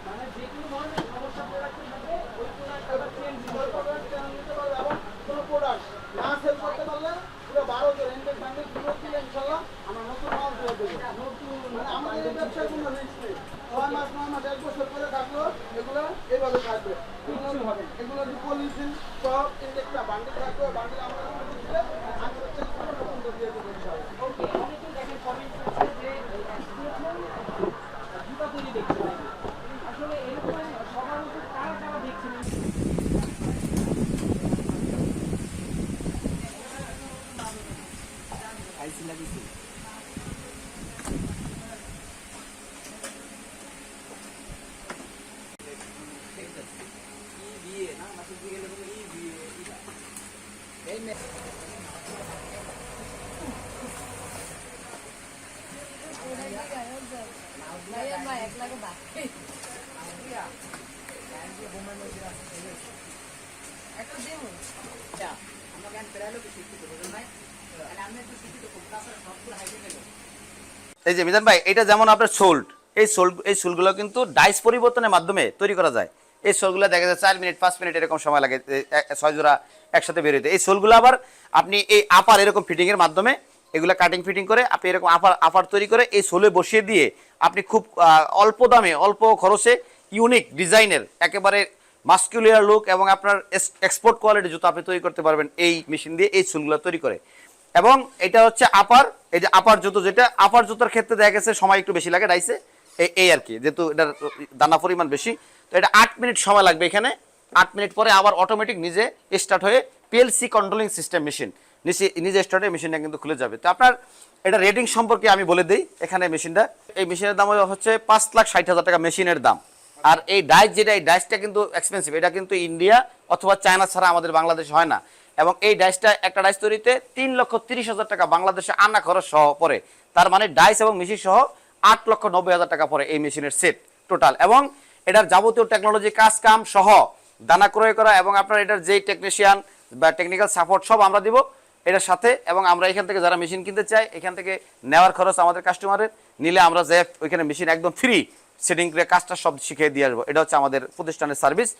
মানে যে কোনো ধরনের সমস্যা প্রোডাক্টের সাথে ওই প্রোডাক্ট আবার চেঞ্জ দিতে পারবে, চেঞ্জ দিতে পারবে এবং কোনো প্রোডাক্ট না সেল করতে পারলে পুরো 12 জন ইনটেক বান্ডেল ফেরত দিলে ইনশাআল্লাহ আমরা নতুন মাল দিয়ে দেবো। নতুন মানে আমাদের এই ব্যবসায় কোনো রিস্ক নেই। 6 মাস 9 মাস 1 বছর করে থাকলো এগুলো এইভাবে থাকবে, এগুলো হবে এগুলো যে পলিথিন সব ইনটেকটা বান্ডেল থাকবে, বান্ডেল আমরা দিলে আমরা চেঞ্জ করে নতুন দিয়ে দেবো ইনশাআল্লাহ। ওকে, অনেকেই দেখেন কমেন্ট করছে যে জুতা তৈরি দেখতে পাই আসলে এরকম সবার মধ্যে কারা কারা দেখছেন? আইসি লাগিয়েছি বিয়ে না মাসে গেলে ই বিয়ে এই এই যে মিজান ভাই, এটা যেমন আপনার সোল্ড, এই সোলগুলো কিন্তু ডাইস পরিবর্তনের মাধ্যমে তৈরি করা যায়। এই সোলগুলো দেখা যায় 4 মিনিট 5 মিনিট এরকম সময় লাগে 6 জোড়া একসাথে বের হইতে। এই সোলগুলো আবার আপনি এই আপার এরকম ফিটিং এর মাধ্যমে এগুলা কাটিং ফিটিং করে আপনি এরকম আপার তৈরি করে এই সোলে বসিয়ে দিয়ে আপনি খুব অল্প দামে অল্প খরচে ইউনিক ডিজাইনের একেবারে মাস্কুলিয়ার লুক এবং আপনার এক্সপোর্ট কোয়ালিটি জুতো আপনি তৈরি করতে পারবেন এই মেশিন দিয়ে, এই সোলগুলো তৈরি করে। এবং এটা হচ্ছে আপার, এই যে আপার জুতো, যেটা আপার জুতোর ক্ষেত্রে দেখা গেছে সময় একটু বেশি লাগে ডাইসে এই আর কি, যেহেতু এটার দানা পরিমাণ বেশি। তো এটা 8 মিনিট সময় লাগবে এখানে। 8 মিনিট পরে আবার অটোমেটিক নিজে স্টার্ট হয়ে পিএলসি কন্ট্রোলিং সিস্টেম মেশিন নিজে স্টার্ট হয়ে মেশিনটা কিন্তু খুলে যাবে। তো আপনার এটা রেটিং সম্পর্কে আমি বলে দিই। এখানে মেশিনটা, এই মেশিনের দাম হচ্ছে 5,60,000 টাকা মেশিনের দাম। আর এই ডাইস যেটা, এই ডাইসটা কিন্তু এক্সপেন্সিভ, এটা কিন্তু ইন্ডিয়া অথবা চায়না ছাড়া আমাদের বাংলাদেশে হয় না। এবং এই ডাইসটা, একটা ডাইস তৈরিতে 3,30,000 টাকা বাংলাদেশে আনা খরচ সহ পড়ে। তার মানে ডাইস এবং মেশিন সহ 8,90,000 টাকা পড়ে এই মেশিনের সেট টোটাল। এবং এটার যাবতীয় টেকনোলজি কাজ কাম সহ দানা ক্রয় করা এবং আপনার এটার যেই টেকনিশিয়ান বা টেকনিক্যাল সাপোর্ট সব আমরা দিব এটার সাথে। এবং আমরা এখান থেকে যারা মেশিন কিনতে চাই, এখান থেকে নেওয়ার খরচ আমাদের কাস্টমারের, নিলে আমরা যে ওইখানে মেশিন একদম ফ্রি সেটিং করে কাজটা সব শিখিয়ে দিয়ে আসবো। এটা হচ্ছে আমাদের প্রতিষ্ঠানের সার্ভিস।